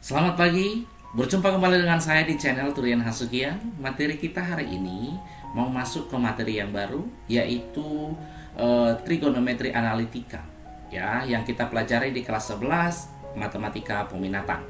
Selamat pagi, berjumpa kembali dengan saya di channel Turian Hasugian. Materi kita hari ini mau masuk ke materi yang baru, yaitu trigonometri analitika, ya, yang kita pelajari di kelas 11 matematika peminatan.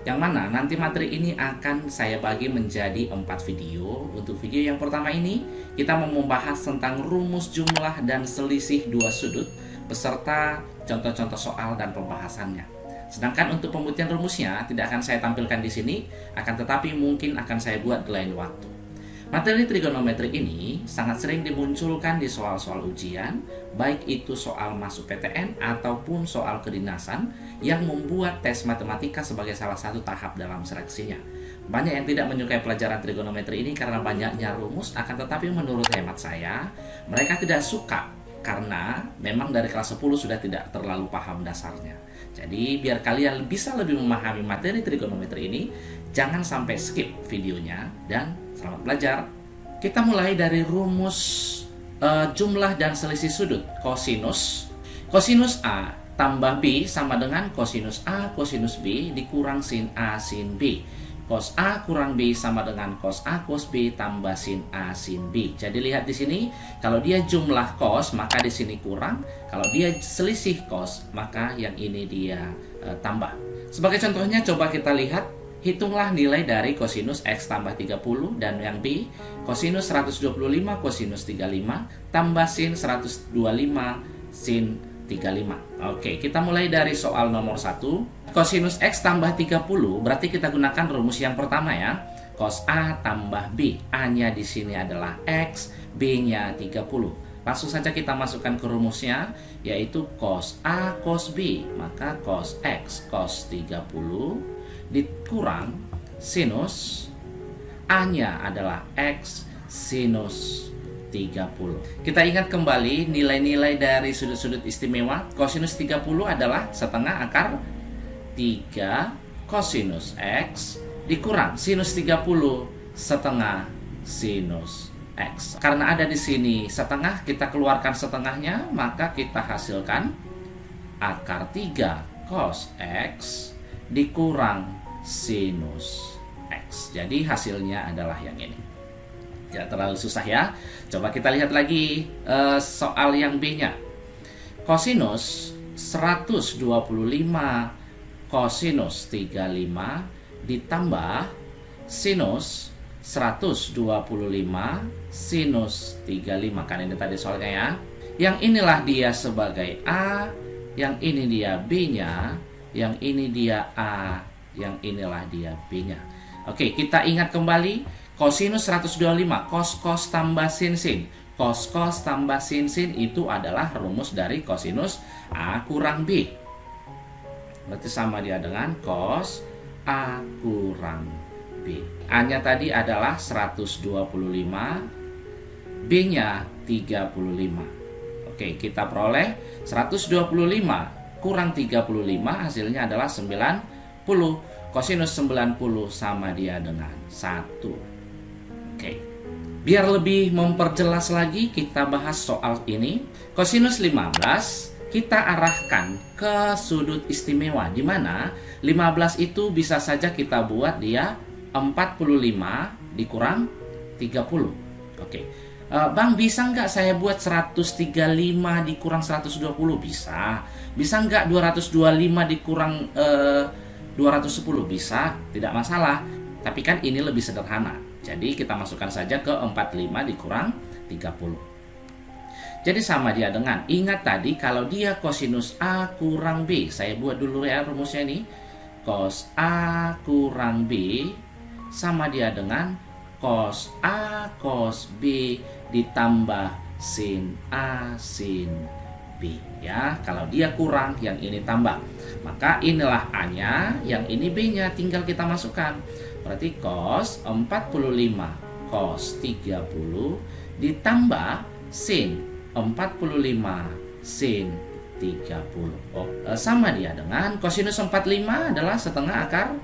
Yang mana nanti materi ini akan saya bagi menjadi 4 video. Untuk video yang pertama ini, kita mau membahas tentang rumus jumlah dan selisih dua sudut beserta contoh-contoh soal dan pembahasannya. Sedangkan untuk pembuktian rumusnya tidak akan saya tampilkan di sini, akan tetapi mungkin akan saya buat di lain waktu. Materi trigonometri ini sangat sering dimunculkan di soal-soal ujian, baik itu soal masuk PTN ataupun soal kedinasan yang membuat tes matematika sebagai salah satu tahap dalam seleksinya. Banyak yang tidak menyukai pelajaran trigonometri ini karena banyaknya rumus, akan tetapi menurut hemat saya, mereka tidak suka karena memang dari kelas 10 sudah tidak terlalu paham dasarnya. Jadi biar kalian bisa lebih memahami materi trigonometri ini, jangan sampai skip videonya dan selamat belajar. Kita mulai dari rumus jumlah dan selisih sudut kosinus. Kosinus A tambah B sama dengan kosinus A kosinus B dikurang sin A sin B. Cos A kurang B sama dengan cos A cos B tambah sin A sin B. Jadi lihat di sini, kalau dia jumlah cos maka di sini kurang, kalau dia selisih cos maka yang ini dia tambah. Sebagai contohnya coba kita lihat, hitunglah nilai dari kosinus X tambah 30 dan yang B kosinus 125 kosinus 35 tambah sin 125 sin 35. Oke, kita mulai dari soal nomor 1. Kosinus X tambah 30 berarti kita gunakan rumus yang pertama ya. Cos A tambah B. A-nya di sini adalah X, B-nya 30. Langsung saja kita masukkan ke rumusnya, yaitu cos A cos B. Maka cos X cos 30 dikurang sinus A-nya adalah X sinus 30. Kita ingat kembali nilai-nilai dari sudut-sudut istimewa. Kosinus 30 adalah setengah akar 3 kosinus X dikurang sinus 30 setengah sinus X. Karena ada di sini setengah, kita keluarkan setengahnya, maka kita hasilkan akar 3 cos X dikurang sinus X. Jadi hasilnya adalah yang ini. Tidak terlalu susah ya. Coba kita lihat lagi soal yang B-nya. Kosinus 125 kosinus 35 ditambah sinus 125 sinus 35. Kan ini tadi soalnya ya. Yang inilah dia sebagai A, yang ini dia B-nya, yang ini dia A, yang inilah dia B-nya. Oke, kita ingat kembali kosinus 125 cos tambah sin. Cos tambah sin itu adalah rumus dari kosinus A kurang B. Berarti sama dia dengan cos A kurang B. A-nya tadi adalah 125, B-nya 35. Oke, kita peroleh 125 kurang 35 hasilnya adalah 90. Kosinus 90 sama dia dengan 1. Oke. Biar lebih memperjelas lagi, kita bahas soal ini. Kosinus 15 kita arahkan ke sudut istimewa, di mana 15 itu bisa saja kita buat dia 45 dikurang 30. Oke. Bang, bisa nggak saya buat 135 dikurang 120? Bisa. Bisa nggak 225 dikurang 210? Bisa, tidak masalah. Tapi kan ini lebih sederhana. Jadi kita masukkan saja ke 45 dikurang 30. Jadi sama dia dengan, ingat tadi kalau dia kosinus A kurang B. Saya buat dulu ya rumusnya ini. Cos A kurang B sama dia dengan cos A cos B ditambah sin A sin B. Ya, kalau dia kurang, yang ini tambah. Maka inilah A-nya, yang ini B-nya, tinggal kita masukkan. Berarti cos 45 cos 30 ditambah sin 45 sin 30. Sama dia dengan kosinus 45 adalah setengah akar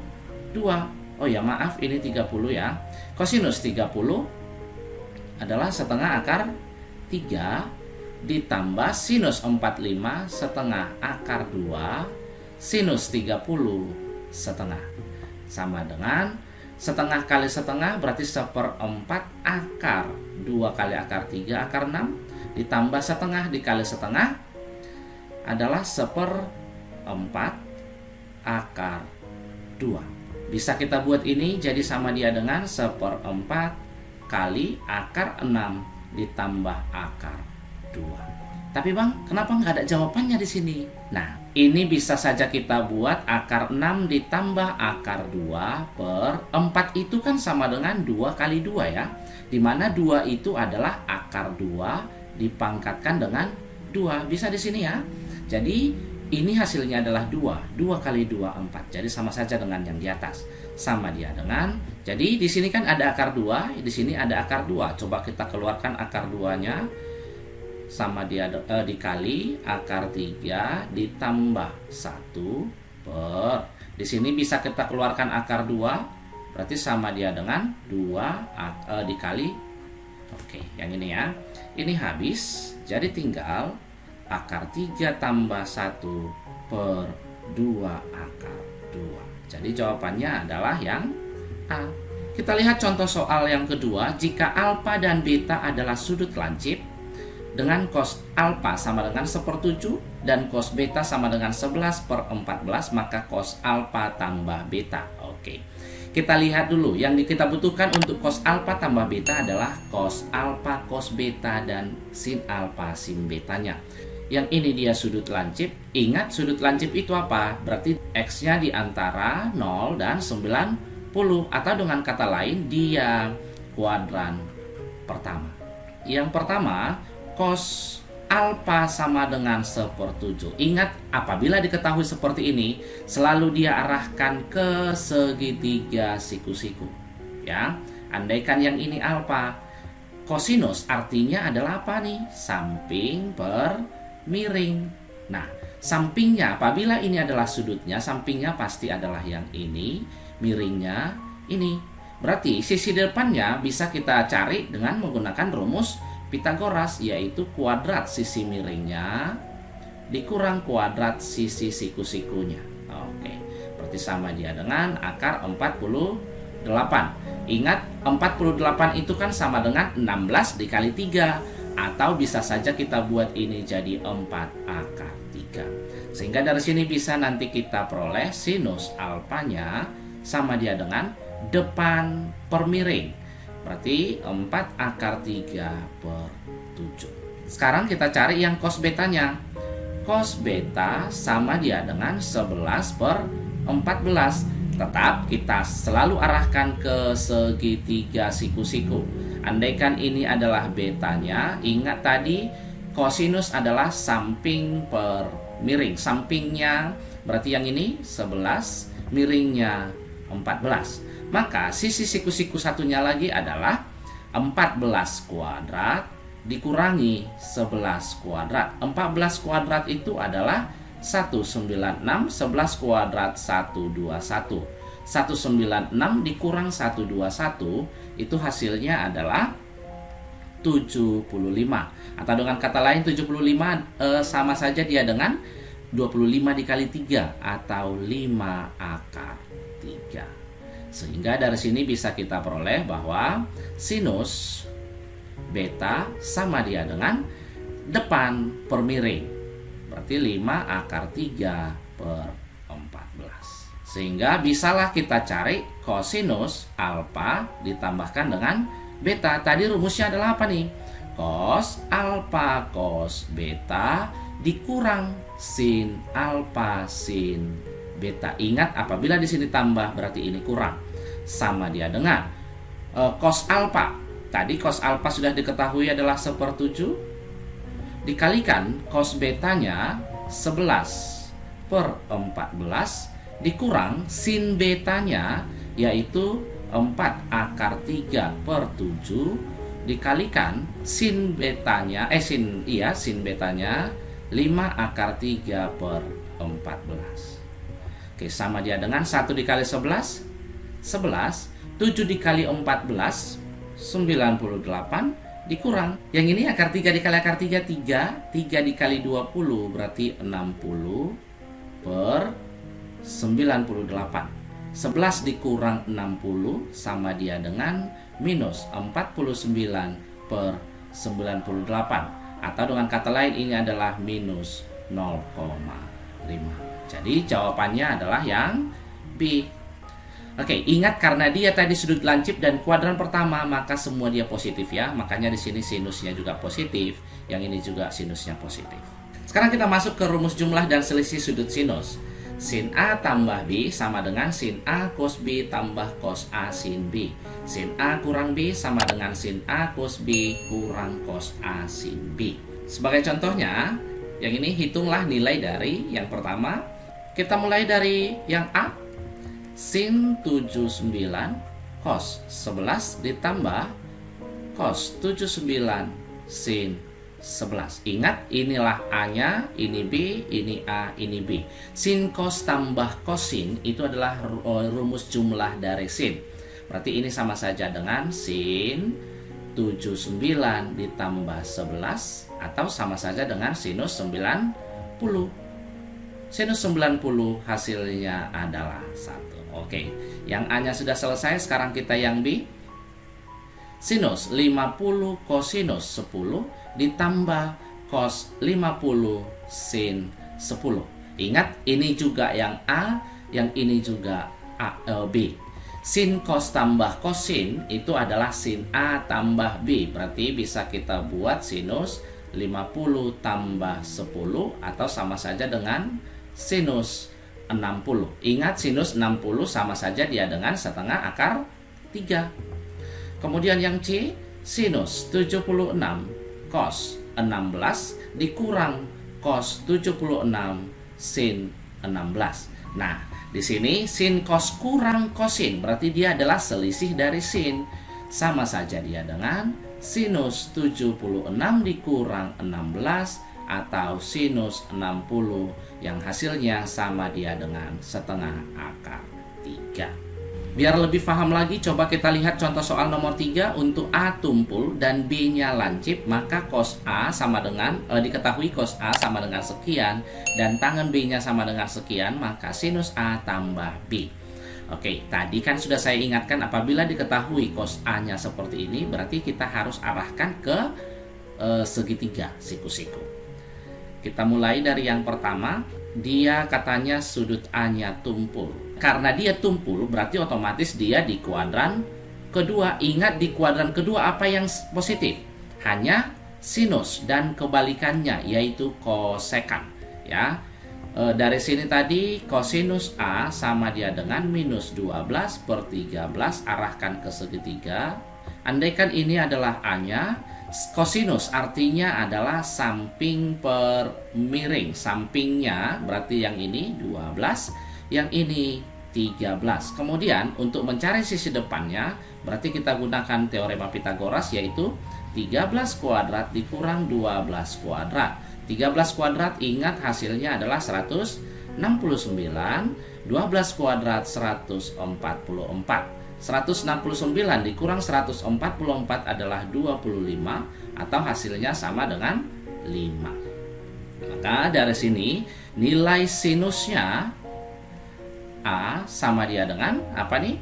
2. Oh ya, maaf, ini 30 ya. Kosinus 30 adalah setengah akar 3 ditambah sinus 45 setengah akar 2 sinus 30 setengah. Sama dengan setengah kali setengah berarti 1/4 akar 2 kali akar 3 akar 6 ditambah setengah dikali setengah adalah 1/4 akar 2. Bisa kita buat ini jadi sama dia dengan 1/4 kali akar 6 ditambah akar 2. Tapi Bang, kenapa nggak ada jawabannya di sini? Nah, ini bisa saja kita buat akar 6 ditambah akar 2/4 itu kan sama dengan 2 kali 2 ya. Dimana 2 itu adalah akar 2 dipangkatkan dengan 2. Bisa di sini ya. Jadi, ini hasilnya adalah 2. 2 kali 2, 4. Jadi sama saja dengan yang di atas. Sama dia dengan, jadi di sini kan ada akar 2, di sini ada akar 2. Coba kita keluarkan akar 2-nya. Sama dia dikali akar 3 ditambah 1 per. Di sini bisa kita keluarkan akar 2, berarti sama dia dengan 2 dikali. Oke, yang ini ya. Ini habis, jadi tinggal akar 3 tambah 1 per 2 akar 2. Jadi jawabannya adalah yang A. Kita lihat contoh soal yang kedua. Jika alfa dan beta adalah sudut lancip dengan cos alfa sama dengan 1/7 dan cos beta sama dengan 11/14, maka cos alfa tambah beta. Oke. Kita lihat dulu yang kita butuhkan untuk cos alfa tambah beta adalah cos alfa cos beta dan sin alfa sin betanya. Yang ini dia sudut lancip. Ingat sudut lancip itu apa? Berarti X-nya di antara 0 dan 90. Atau dengan kata lain dia kuadran pertama. Yang pertama, cos alfa sama dengan 1/7. Ingat, apabila diketahui seperti ini, selalu dia arahkan ke segitiga siku-siku. Ya, andaikan yang ini alfa, kosinus artinya adalah apa nih? Samping per miring. Nah, sampingnya apabila ini adalah sudutnya, sampingnya pasti adalah yang ini, miringnya ini. Berarti sisi depannya bisa kita cari dengan menggunakan rumus Pitagoras, yaitu kuadrat sisi miringnya dikurang kuadrat sisi siku-sikunya. Oke, berarti sama dia dengan akar 48. Ingat, 48 itu kan sama dengan 16 dikali 3. Atau bisa saja kita buat ini jadi 4 akar 3. Sehingga dari sini bisa nanti kita peroleh sinus alfanya sama dia dengan depan per miring. Berarti 4 akar 3/7. Sekarang kita cari yang cos betanya. Cos beta sama dia dengan 11/14. Tetap kita selalu arahkan ke segitiga siku-siku. Andaikan ini adalah betanya, ingat tadi kosinus adalah samping per miring. Sampingnya berarti yang ini 11, miringnya 14. Maka sisi siku-siku satunya lagi adalah 14 kuadrat dikurangi 11 kuadrat. 14 kuadrat itu adalah 196, 11 kuadrat 121. 196 dikurang 121 itu hasilnya adalah 75. Atau dengan kata lain 75 sama saja dia dengan 25 dikali 3 atau 5 akar 3. Sehingga dari sini bisa kita peroleh bahwa sinus beta sama dia dengan depan per miring. Berarti 5 akar 3/14. Sehingga bisalah kita cari kosinus alfa ditambahkan dengan beta. Tadi rumusnya adalah apa nih? Cos alfa cos beta dikurang sin alfa sin beta. Ingat, apabila di sini tambah berarti ini kurang. Sama dia dengan cos alfa. Tadi cos alfa sudah diketahui adalah 1/7 dikalikan cos betanya 11/14 dikurang sin betanya yaitu 4 akar 3/7 dikalikan sin betanya sin betanya 5 akar 3/14. Oke, sama dia dengan 1 dikali 11, 11, 7 dikali 14, 98, dikurang. Yang ini akar 3 dikali akar 3, 3 dikali 20, berarti 60/14. 98. 11 dikurang 60 sama dia dengan minus 49 per 98. Atau dengan kata lain ini adalah minus 0,5. Jadi jawabannya adalah yang B. Oke, ingat karena dia tadi sudut lancip dan kuadran pertama, maka semua dia positif ya. Makanya di sini sinusnya juga positif, yang ini juga sinusnya positif. Sekarang kita masuk ke rumus jumlah dan selisih sudut sinus. Sin A tambah B sama dengan sin A cos B tambah cos A sin B. Sin A kurang B sama dengan sin A cos B kurang cos A sin B. Sebagai contohnya, yang ini hitunglah nilai dari yang pertama. Kita mulai dari yang A. Sin 79 cos 11 ditambah cos 79 sin 11. Ingat, inilah A-nya, ini B, ini A, ini B. Sin cos tambah cosin itu adalah rumus jumlah dari sin. Berarti ini sama saja dengan sin 79 ditambah 11 atau sama saja dengan sinus 90. Sinus 90 hasilnya adalah 1. Oke, yang A-nya sudah selesai, sekarang kita yang B. Sinus 50 kosinus 10 ditambah cos 50 sin 10. Ingat, ini juga yang A, yang ini juga B. Sin cos tambah kosin itu adalah sin A tambah B. Berarti bisa kita buat sinus 50 tambah 10 atau sama saja dengan sinus 60. Ingat, sinus 60 sama saja dia dengan setengah akar 3. Kemudian yang C, sinus 76 cos 16 dikurang cos 76 sin 16. Nah, di sini sin cos kurang kosin berarti dia adalah selisih dari sin. Sama saja dia dengan sinus 76 dikurang 16 atau sinus 60 yang hasilnya sama dia dengan setengah akar 3. Biar lebih paham lagi, coba kita lihat contoh soal nomor 3. Untuk A tumpul dan B-nya lancip, maka cos A sama dengan, diketahui cos A sama dengan sekian, dan tangen B-nya sama dengan sekian, maka sinus A tambah B. Oke, tadi kan sudah saya ingatkan, apabila diketahui cos A-nya seperti ini, berarti kita harus arahkan ke segitiga, siku-siku. Kita mulai dari yang pertama, dia katanya sudut A-nya tumpul. Karena dia tumpul, berarti otomatis dia di kuadran kedua. Ingat, di kuadran kedua apa yang positif? Hanya sinus dan kebalikannya, yaitu kosekan. Ya, dari sini tadi kosinus A sama dia dengan minus 12 per 13, arahkan ke segitiga. Andaikan ini adalah A-nya, kosinus artinya adalah samping per miring. Sampingnya berarti yang ini 12, yang ini 13. Kemudian untuk mencari sisi depannya, berarti kita gunakan teorema Pitagoras, yaitu 13 kuadrat dikurang 12 kuadrat. 13 kuadrat ingat hasilnya adalah 169, 12 kuadrat 144. 169 dikurang 144 adalah 25 atau hasilnya sama dengan 5. Maka dari sini nilai sinusnya A sama dia dengan apa nih?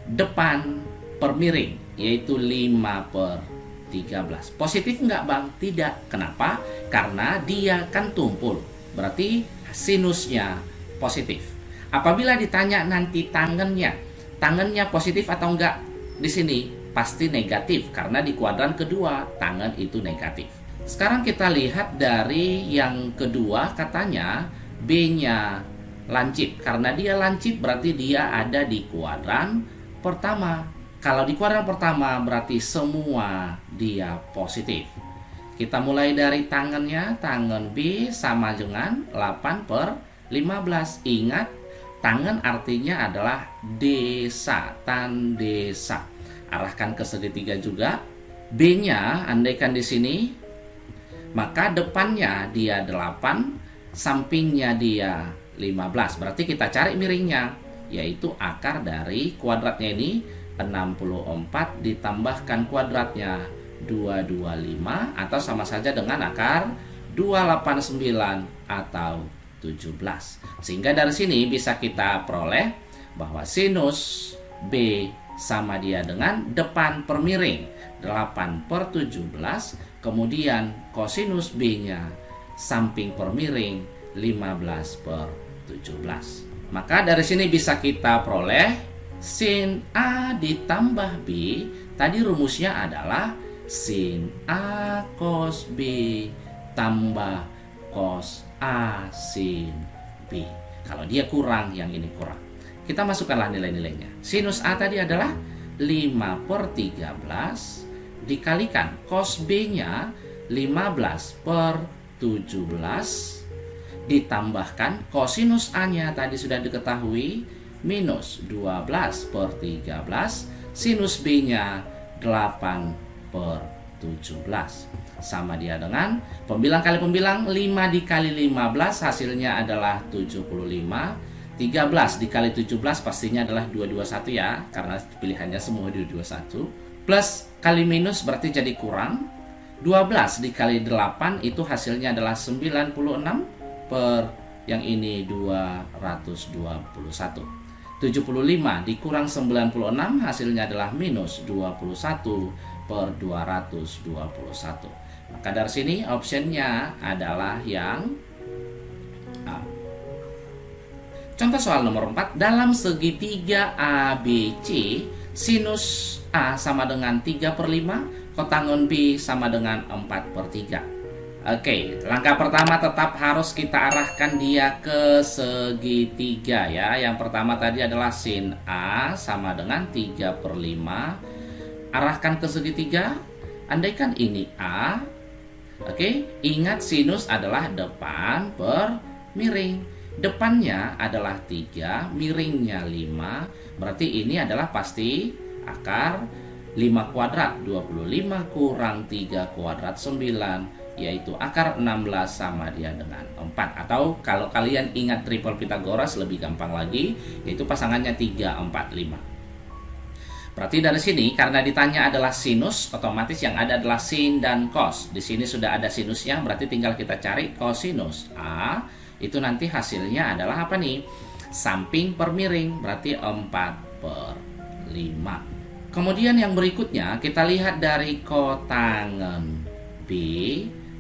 Depan per miring, yaitu 5 per 13. Positif enggak bang? Tidak. Kenapa? Karena dia kan tumpul, berarti sinusnya positif. Apabila ditanya nanti tangannya positif atau enggak, di sini pasti negatif karena di kuadran kedua tangan itu negatif. Sekarang kita lihat dari yang kedua, katanya B-nya lancip. Karena dia lancip berarti dia ada di kuadran pertama. Kalau di kuadran pertama berarti semua dia positif. Kita mulai dari tangannya. Tangan B sama dengan 8 per 15. Ingat, tangan artinya adalah desa, tan desa. Arahkan ke segitiga juga. B-nya andaikan di sini, maka depannya dia 8, sampingnya dia 15. Berarti kita cari miringnya, yaitu akar dari kuadratnya ini 64 ditambahkan kuadratnya 225 atau sama saja dengan akar 289 atau 17. Sehingga dari sini bisa kita peroleh bahwa sinus B sama dia dengan depan per miring 8/17, kemudian kosinus B-nya samping per miring 15/17. Maka dari sini bisa kita peroleh sin A ditambah B, tadi rumusnya adalah sin A cos B tambah cos A sin B. Kalau dia kurang, yang ini kurang. Kita masukkanlah nilai-nilainya. Sinus A tadi adalah 5/13 dikalikan cos B-nya 15/17 ditambahkan kosinus A-nya tadi sudah diketahui minus 12/13, sinus B-nya 8/17. Sama dia dengan pembilang kali pembilang, 5 dikali 15 hasilnya adalah 75. 13 dikali 17 pastinya adalah 221 ya, karena pilihannya semua 221. Plus kali minus berarti jadi kurang. 12 dikali 8 itu hasilnya adalah 96 per yang ini 221. 75 dikurang 96 hasilnya adalah minus 21/221. Maka dari sini optionnya adalah yang A. Contoh soal nomor 4, dalam segitiga ABC sinus A sama dengan 3/5, kotangen B sama dengan 4/3. Oke, langkah pertama tetap harus kita arahkan dia ke segitiga ya. Yang pertama tadi adalah sin A sama dengan 3/5. Arahkan ke segitiga. Andaikan ini A. Oke, ingat sinus adalah depan per miring. Depannya adalah 3, miringnya 5. Berarti ini adalah pasti akar 5 kuadrat. 25 kurang 3 kuadrat 9. Yaitu akar 16 sama dia dengan 4. Atau kalau kalian ingat triple Pythagoras lebih gampang lagi, yaitu pasangannya 3, 4, 5. Berarti dari sini karena ditanya adalah sinus, otomatis yang ada adalah sin dan cos. Di sini sudah ada sinusnya, berarti tinggal kita cari kosinus A. Itu nanti hasilnya adalah apa nih? Samping per miring, berarti 4/5. Kemudian yang berikutnya kita lihat dari kotangen B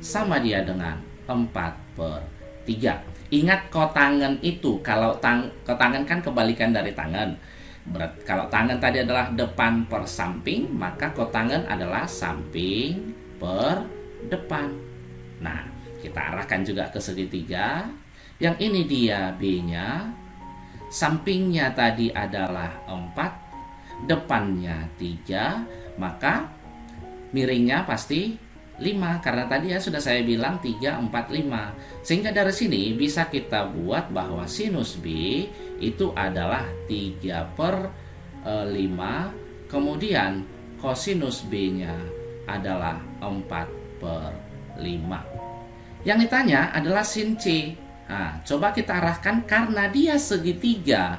sama dia dengan 4/3. Ingat kotangen itu, kalau kotangen kan kebalikan dari tangan. Kalau tangan tadi adalah depan per samping, maka kotangen adalah samping per depan. Nah, kita arahkan juga ke segitiga. Yang ini dia B-nya. Sampingnya tadi adalah 4, depannya 3, maka miringnya pasti 5, karena tadi ya sudah saya bilang 3, 4, 5. Sehingga dari sini bisa kita buat bahwa sinus B itu adalah 3/5, kemudian kosinus B-nya adalah 4/5. Yang ditanya adalah sin C. Nah, coba kita arahkan karena dia segitiga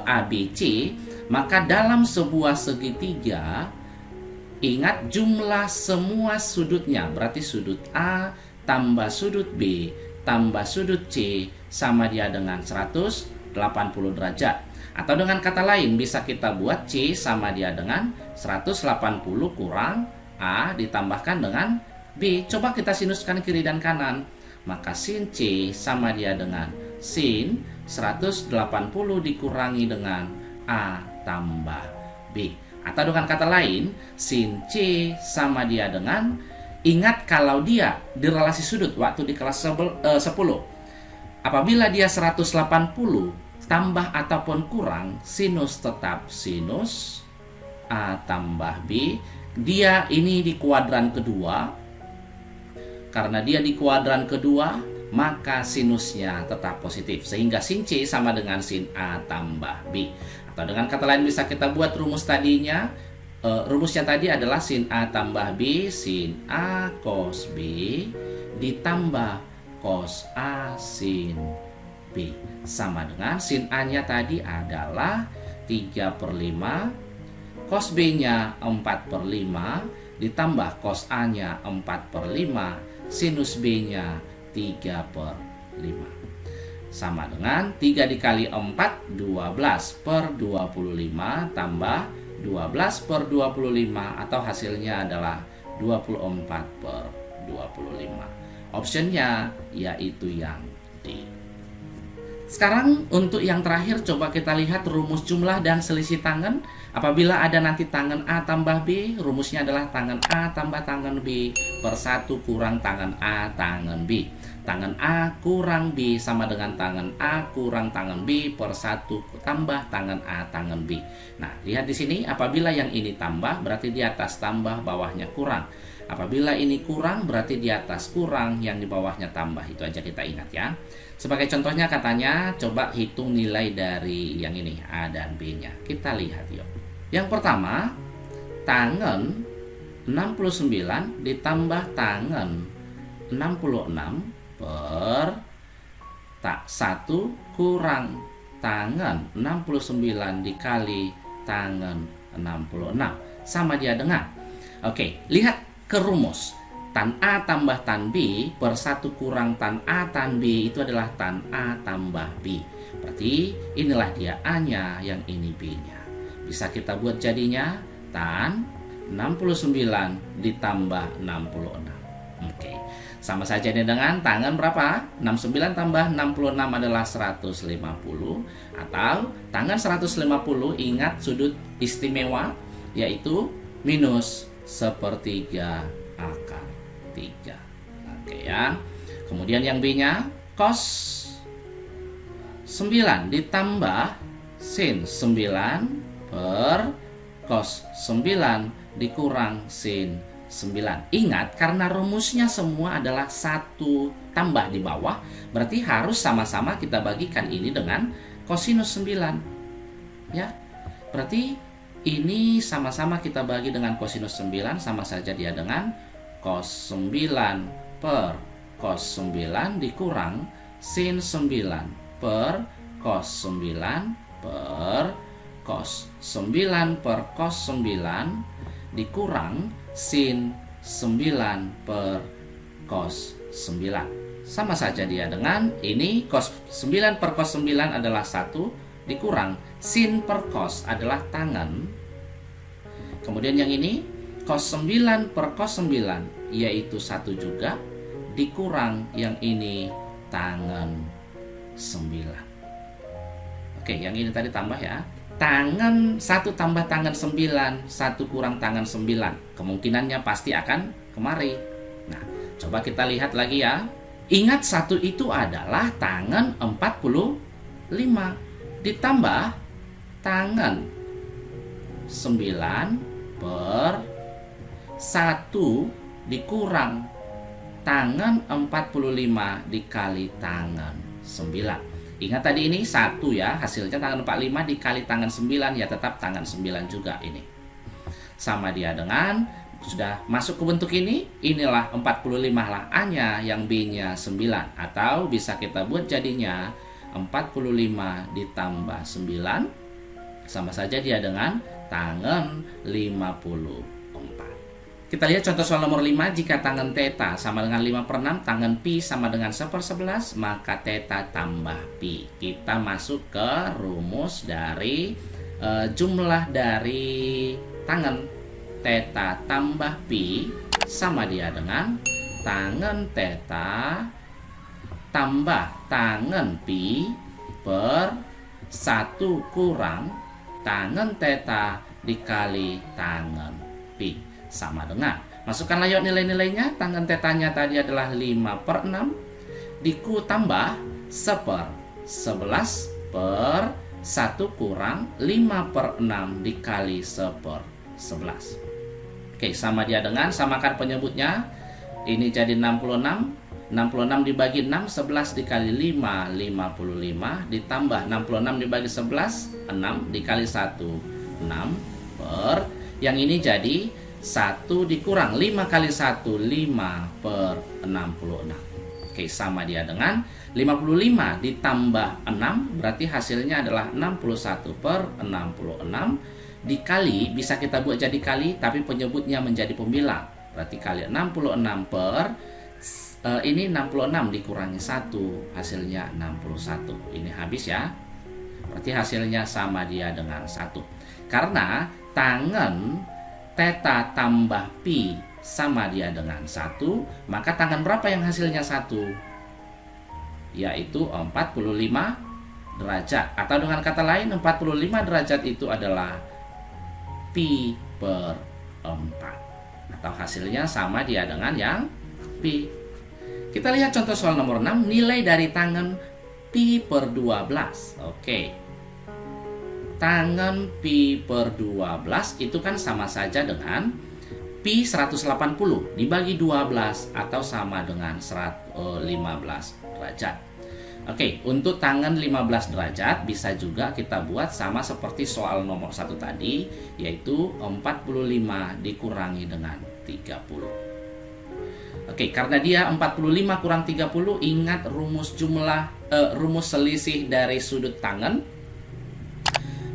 ABC, maka dalam sebuah segitiga ingat jumlah semua sudutnya, berarti sudut A tambah sudut B tambah sudut C sama dia dengan 180 derajat. Atau dengan kata lain bisa kita buat C sama dia dengan 180 kurang A ditambahkan dengan B. Coba kita sinuskan kiri dan kanan. Maka sin C sama dia dengan sin 180 dikurangi dengan A tambah B. Atau dengan kata lain, sin C sama dia dengan, ingat kalau dia di relasi sudut waktu di kelas 10. Apabila dia 180 tambah ataupun kurang, sinus tetap sinus A tambah B. Dia ini di kuadran kedua. Karena dia di kuadran kedua, maka sinusnya tetap positif. Sehingga sin C sama dengan sin A tambah B. Atau dengan kata lain bisa kita buat rumus tadinya. Rumusnya tadi adalah sin A tambah B, sin A cos B ditambah cos A sin B. Sama dengan sin A-nya tadi adalah 3/5, cos B-nya 4/5 ditambah cos A-nya 4/5, sinus B-nya 3/5. sama dengan 3 dikali 4, 12 per 25 tambah 12 per 25 atau hasilnya adalah 24 per 25. Optionnya yaitu yang D. Sekarang untuk yang terakhir coba kita lihat rumus jumlah dan selisih tangan. Apabila ada nanti tangan A tambah B, rumusnya adalah tangan A tambah tangan B per 1 kurang tangan A tangan B. Tangan A kurang B sama dengan tangan A kurang tangan B per 1 tambah tangan A tangan B. Nah, lihat di sini apabila yang ini tambah berarti di atas tambah, bawahnya kurang. Apabila ini kurang berarti di atas kurang, yang di bawahnya tambah. Itu aja kita ingat ya. Sebagai contohnya katanya coba hitung nilai dari yang ini A dan B-nya. Kita lihat yuk. Yang pertama, tangan 69 ditambah tangan 66 per 1 kurang tangan 69 dikali tangan 66 sama dia dengan, oke, lihat ke rumus. Tan A tambah tan B per 1 kurang tan A tan B itu adalah tan A tambah B. Berarti inilah dia A-nya, yang ini B-nya. Bisa kita buat jadinya tan 69 ditambah 66. Oke. Sama saja ini dengan tangan berapa? 69 tambah 66 adalah 150. Atau tangan 150, ingat sudut istimewa, yaitu minus sepertiga akar 3. Oke ya. Kemudian yang B-nya cos 9 ditambah sin 9 per cos 9 dikurang sin 9. Ingat, karena rumusnya semua adalah 1 tambah di bawah, berarti harus sama-sama kita bagikan ini dengan kosinus 9. Ya. Berarti ini sama-sama kita bagi dengan kosinus 9, sama saja dia dengan cos 9 per cos 9 dikurang sin 9 per cos 9 per cos 9 per cos 9 dikurang sin 9 per cos 9. Sama saja dia dengan ini cos 9 per cos 9 adalah 1 dikurang sin per cos adalah tangan. Kemudian yang ini cos 9 per cos 9 yaitu 1 juga dikurang yang ini tangan 9. Oke, yang ini tadi tambah ya. Tangan 1 tambah tangan 9, 1 kurang tangan 9. Kemungkinannya pasti akan kemari. Nah, coba kita lihat lagi ya. Ingat 1 itu adalah tangan 45 ditambah tangan 9 per 1 dikurang tangan 45 dikali tangan 9. Ingat tadi ini 1 ya, hasilnya tangan 45 dikali tangan 9 ya tetap tangan 9 juga ini. Sama dia dengan sudah masuk ke bentuk ini, inilah 45 lah A-nya, yang B-nya 9. Atau bisa kita buat jadinya 45 ditambah 9 sama saja dia dengan tangan 54. Kita lihat contoh soal nomor 5. Jika tangan theta sama dengan 5 per 6, tangan pi sama dengan 1 per 11, maka theta tambah pi. Kita masuk ke rumus dari jumlah dari tangan. Theta tambah pi sama dia dengan tangan theta tambah tangan pi per 1 kurang tangan theta dikali tangan pi. Sama dengan, masukkanlah yuk nilai-nilainya. Tangan tetanya tadi adalah 5 per 6 diku tambah 1 per 11 per 1 kurang 5 per 6 dikali 1 per 11. Oke, sama dia dengan, samakan penyebutnya. Ini jadi 66. 66 dibagi 6, 11 dikali 5, 55. Ditambah 66 dibagi 11, 6 dikali 1, 6 per. Yang ini jadi 1 dikurang 5 kali 1, 5 per 66. Oke, sama dia dengan 55 ditambah 6, berarti hasilnya adalah 61 per 66. Dikali, bisa kita buat jadi kali, tapi penyebutnya menjadi pembilang. Berarti kali 66 per Ini 66 dikurangi 1, hasilnya 61. Ini habis ya. Berarti hasilnya sama dia dengan 1. Karena tangen theta tambah pi sama dia dengan 1, maka tangen berapa yang hasilnya 1? Yaitu 45 derajat. Atau dengan kata lain, 45 derajat itu adalah pi per 4. Atau hasilnya sama dia dengan yang pi. Kita lihat contoh soal nomor 6, nilai dari tangen pi per 12. Oke. Tangen pi per 12 itu kan sama saja dengan pi 180 dibagi 12 atau sama dengan 15 derajat. Oke, untuk tangen 15 derajat bisa juga kita buat sama seperti soal nomor 1 tadi, yaitu 45 dikurangi dengan 30. Oke, karena dia 45 kurang 30, ingat rumus rumus selisih dari sudut tangen.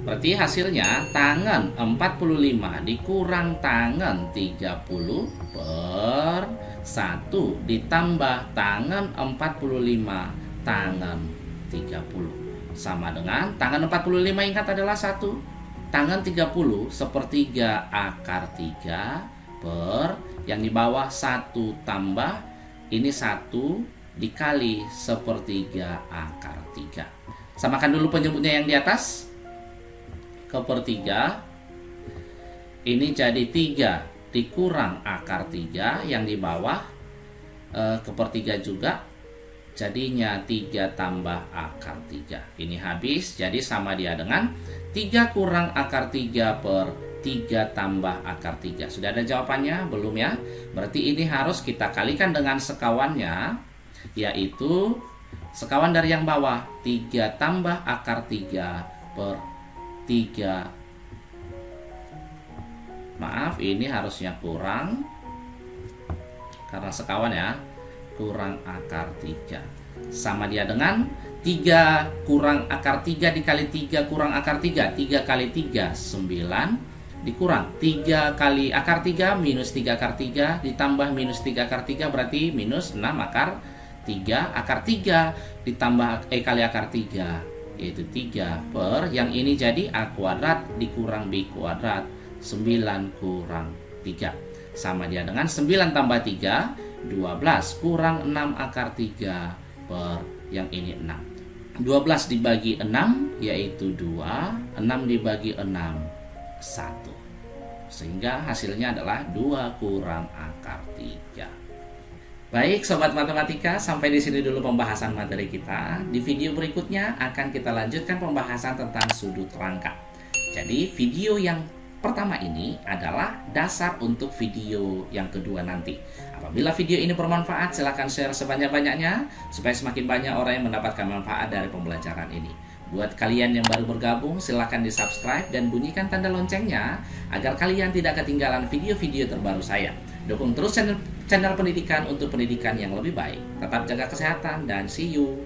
Berarti hasilnya tangen 45 dikurang tangen 30 per 1 ditambah tangen 45 tangen 30. Sama dengan tangen 45 ingat adalah 1. Tangen 30 sepertiga akar 3 per yang di bawah 1 tambah ini 1 dikali sepertiga akar 3. Samakan dulu penyebutnya yang di atas. Sepertiga ini jadi 3 dikurang akar 3 yang di bawah sepertiga juga jadinya 3 tambah akar 3. Ini habis, jadi sama dia dengan 3 kurang akar 3 per 3 tambah akar 3. Sudah ada jawabannya? Belum ya? Berarti ini harus kita kalikan dengan sekawannya, yaitu sekawan dari yang bawah 3 tambah akar 3 per 3. Maaf, ini harusnya kurang karena sekawan ya, kurang akar 3. Sama dia dengan 3 kurang akar 3 dikali 3 kurang akar 3. 3 kali 3 9 dikurang 3 kali akar 3 minus 3 akar 3 ditambah minus 3 akar 3 berarti minus 6 akar 3. Akar 3 ditambah kali akar 3 yaitu 3 per yang ini jadi A kuadrat dikurang B kuadrat 9 kurang 3. Sama dia dengan 9 tambah 3 12 kurang 6 akar 3 per yang ini 6. 12 dibagi 6 yaitu 2. 6 dibagi 6 1. Sehingga hasilnya adalah 2 kurang akar 3. Baik sobat matematika, sampai di sini dulu pembahasan materi kita. Di video berikutnya akan kita lanjutkan pembahasan tentang sudut rangka. Jadi video yang pertama ini adalah dasar untuk video yang kedua nanti. Apabila video ini bermanfaat, silahkan share sebanyak-banyaknya supaya semakin banyak orang yang mendapatkan manfaat dari pembelajaran ini. Buat kalian yang baru bergabung, silahkan di subscribe dan bunyikan tanda loncengnya agar kalian tidak ketinggalan video-video terbaru saya. Dukung terus channel pendidikan untuk pendidikan yang lebih baik. Tetap jaga kesehatan dan see you.